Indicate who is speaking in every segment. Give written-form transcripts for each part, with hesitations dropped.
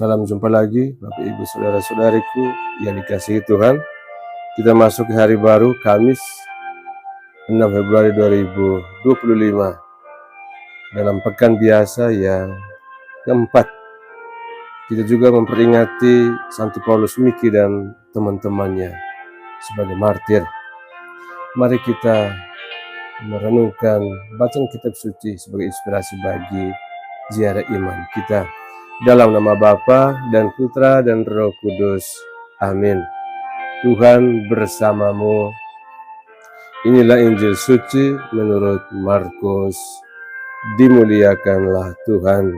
Speaker 1: Salam jumpa lagi Bapak Ibu Saudara-saudariku yang dikasihi Tuhan. Kita masuk ke hari baru Kamis 6 Februari 2025 dalam pekan biasa yang keempat. Kita juga memperingati Santo Paulus Miki dan teman-temannya sebagai martir. Mari kita merenungkan bacaan kitab suci sebagai inspirasi bagi ziarah iman kita. Dalam nama Bapa dan Putra dan Roh Kudus. Amin. Tuhan bersamamu. Inilah Injil suci menurut Markus. Dimuliakanlah Tuhan.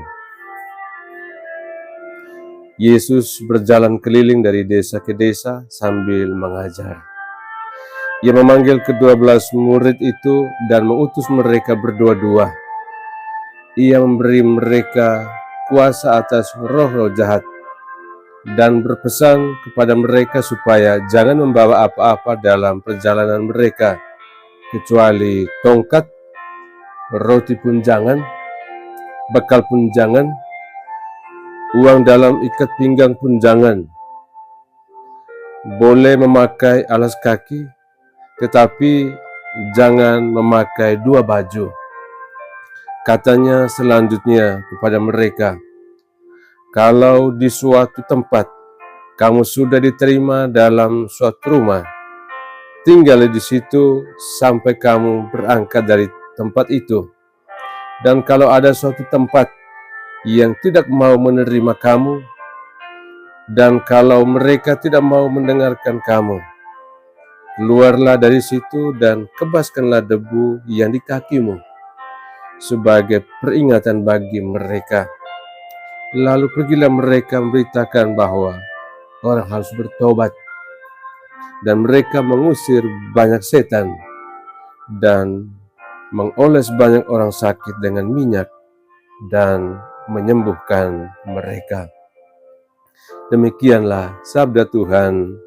Speaker 1: Yesus berjalan keliling dari desa ke desa sambil mengajar. Ia memanggil ke-12 murid itu dan mengutus mereka berdua-dua. Ia memberi mereka kuasa atas roh-roh jahat dan berpesan kepada mereka supaya jangan membawa apa-apa dalam perjalanan mereka kecuali tongkat, roti pun jangan, bekal pun jangan, uang dalam ikat pinggang pun jangan. Boleh memakai alas kaki, tetapi jangan memakai dua baju. Katanya selanjutnya kepada mereka, kalau di suatu tempat kamu sudah diterima dalam suatu rumah, tinggal di situ sampai kamu berangkat dari tempat itu. Dan kalau ada suatu tempat yang tidak mau menerima kamu, dan kalau mereka tidak mau mendengarkan kamu, keluarlah dari situ dan kebaskanlah debu yang di kakimu sebagai peringatan bagi mereka. Lalu pergilah mereka memberitakan bahwa orang harus bertobat, dan mereka mengusir banyak setan dan mengoles banyak orang sakit dengan minyak dan menyembuhkan mereka. Demikianlah sabda Tuhan.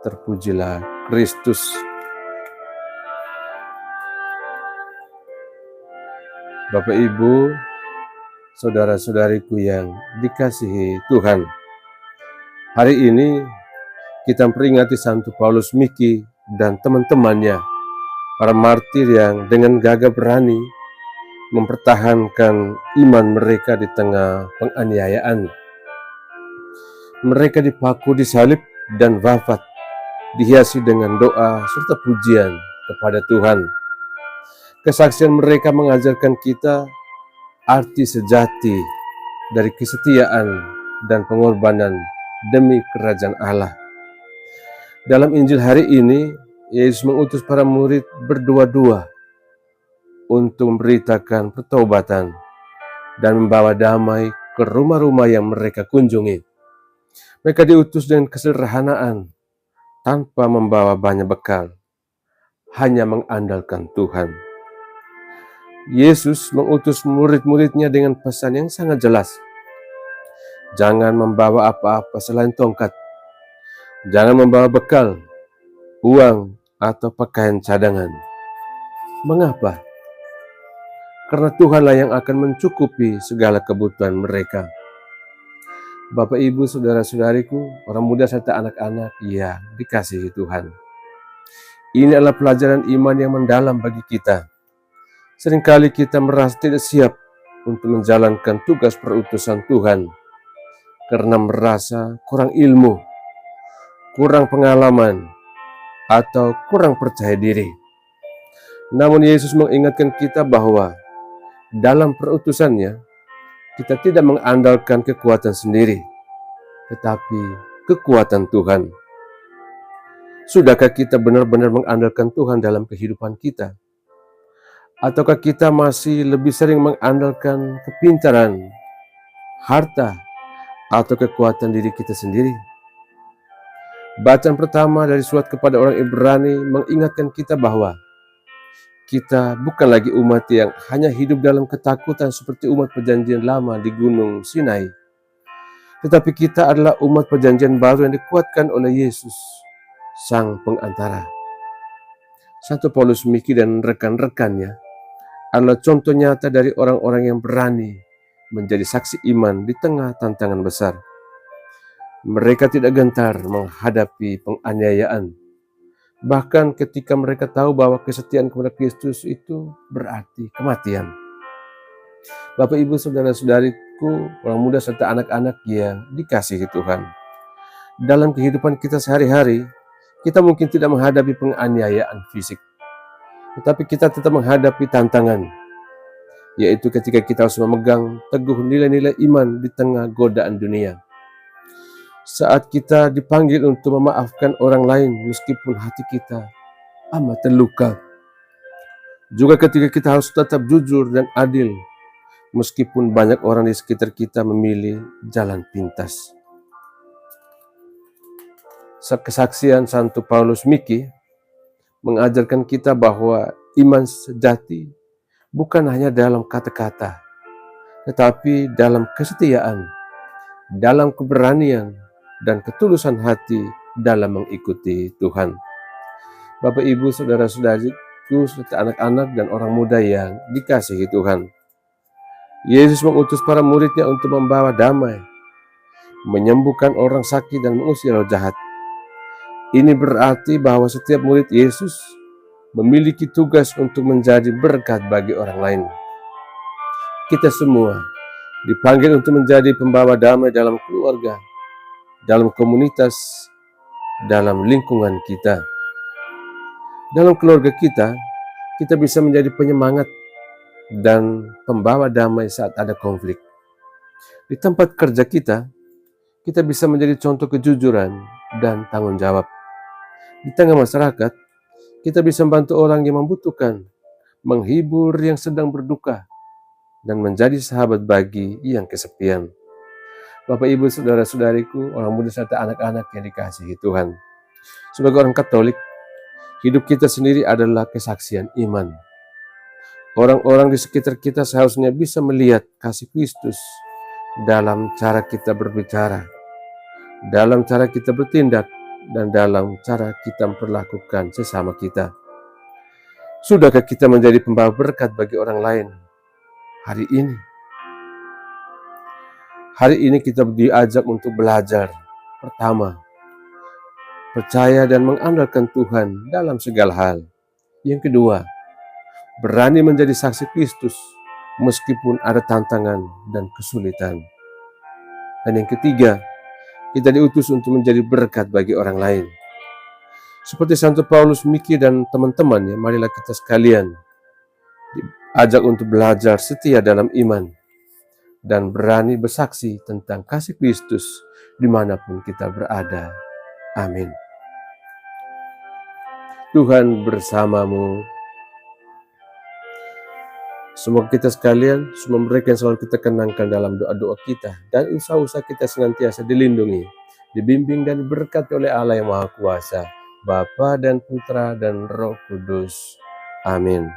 Speaker 1: Terpujilah Kristus. Bapak Ibu, saudara-saudariku yang dikasihi Tuhan, hari ini kita memperingati Santo Paulus Miki dan teman-temannya, para martir yang dengan gagah berani mempertahankan iman mereka di tengah penganiayaan. Mereka dipaku di salib dan wafat, dihiasi dengan doa serta pujian kepada Tuhan. Kesaksian mereka mengajarkan kita arti sejati dari kesetiaan dan pengorbanan demi kerajaan Allah. Dalam Injil hari ini, Yesus mengutus para murid berdua-dua untuk memberitakan pertobatan dan membawa damai ke rumah-rumah yang mereka kunjungi. Mereka diutus dengan kesederhanaan, tanpa membawa banyak bekal, hanya mengandalkan Tuhan. Yesus mengutus murid-muridnya dengan pesan yang sangat jelas. Jangan membawa apa-apa selain tongkat. Jangan membawa bekal, uang, atau pakaian cadangan. Mengapa? Karena Tuhanlah yang akan mencukupi segala kebutuhan mereka. Bapak, Ibu, saudara-saudariku, orang muda serta anak-anak yang dikasihi Tuhan. Ini adalah pelajaran iman yang mendalam bagi kita. Seringkali kita merasa tidak siap untuk menjalankan tugas perutusan Tuhan karena merasa kurang ilmu, kurang pengalaman, atau kurang percaya diri. Namun Yesus mengingatkan kita bahwa dalam perutusannya, kita tidak mengandalkan kekuatan sendiri, tetapi kekuatan Tuhan. Sudahkah kita benar-benar mengandalkan Tuhan dalam kehidupan kita? Ataukah kita masih lebih sering mengandalkan kepintaran, harta, atau kekuatan diri kita sendiri? Bacaan pertama dari surat kepada orang Ibrani mengingatkan kita bahwa kita bukan lagi umat yang hanya hidup dalam ketakutan seperti umat perjanjian lama di Gunung Sinai. Tetapi kita adalah umat perjanjian baru yang dikuatkan oleh Yesus, Sang Pengantara. Santo Paulus Miki dan rekan-rekannya adalah contoh nyata dari orang-orang yang berani menjadi saksi iman di tengah tantangan besar. Mereka tidak gentar menghadapi penganiayaan, bahkan ketika mereka tahu bahwa kesetiaan kepada Kristus itu berarti kematian. Bapak, Ibu, saudara-saudariku, orang muda serta anak-anak yang dikasihi Tuhan. Dalam kehidupan kita sehari-hari, kita mungkin tidak menghadapi penganiayaan fisik, tetapi kita tetap menghadapi tantangan, yaitu ketika kita harus memegang teguh nilai-nilai iman di tengah godaan dunia. Saat kita dipanggil untuk memaafkan orang lain meskipun hati kita amat terluka. Juga ketika kita harus tetap jujur dan adil meskipun banyak orang di sekitar kita memilih jalan pintas. Kesaksian Santo Paulus Miki mengajarkan kita bahwa iman sejati bukan hanya dalam kata-kata, tetapi dalam kesetiaan, dalam keberanian, dan ketulusan hati dalam mengikuti Tuhan. Bapak, Ibu, saudara-saudariku, serta anak-anak dan orang muda yang dikasihi Tuhan. Yesus mengutus para muridnya untuk membawa damai, menyembuhkan orang sakit dan mengusir roh jahat. Ini berarti bahwa setiap murid Yesus memiliki tugas untuk menjadi berkat bagi orang lain. Kita semua dipanggil untuk menjadi pembawa damai dalam keluarga, dalam komunitas, dalam lingkungan kita. Dalam keluarga kita bisa menjadi penyemangat dan pembawa damai saat ada konflik. Di tempat kerja kita bisa menjadi contoh kejujuran dan tanggung jawab. Di tengah masyarakat, kita bisa membantu orang yang membutuhkan, menghibur yang sedang berduka, dan menjadi sahabat bagi yang kesepian. Bapak, Ibu, saudara-saudariku, orang muda serta anak-anak yang dikasihi Tuhan. Sebagai orang Katolik, hidup kita sendiri adalah kesaksian iman. Orang-orang di sekitar kita seharusnya bisa melihat kasih Kristus dalam cara kita berbicara, dalam cara kita bertindak, dan dalam cara kita memperlakukan sesama kita. Sudahkah kita menjadi pembawa berkat bagi orang lain hari ini? Hari ini kita diajak untuk belajar. Pertama, percaya dan mengandalkan Tuhan dalam segala hal. Yang kedua, berani menjadi saksi Kristus meskipun ada tantangan dan kesulitan. Dan yang ketiga, kita diutus untuk menjadi berkat bagi orang lain. Seperti Santo Paulus Miki dan teman-temannya, marilah kita sekalian diajak untuk belajar setia dalam iman dan berani bersaksi tentang kasih Kristus dimanapun kita berada. Amin. Tuhan bersamamu. Semoga kita sekalian, semua mereka yang selalu kita kenangkan dalam doa-doa kita dan usaha-usaha kita senantiasa dilindungi, dibimbing dan berkati oleh Allah yang Maha Kuasa, Bapa dan Putra dan Roh Kudus. Amin.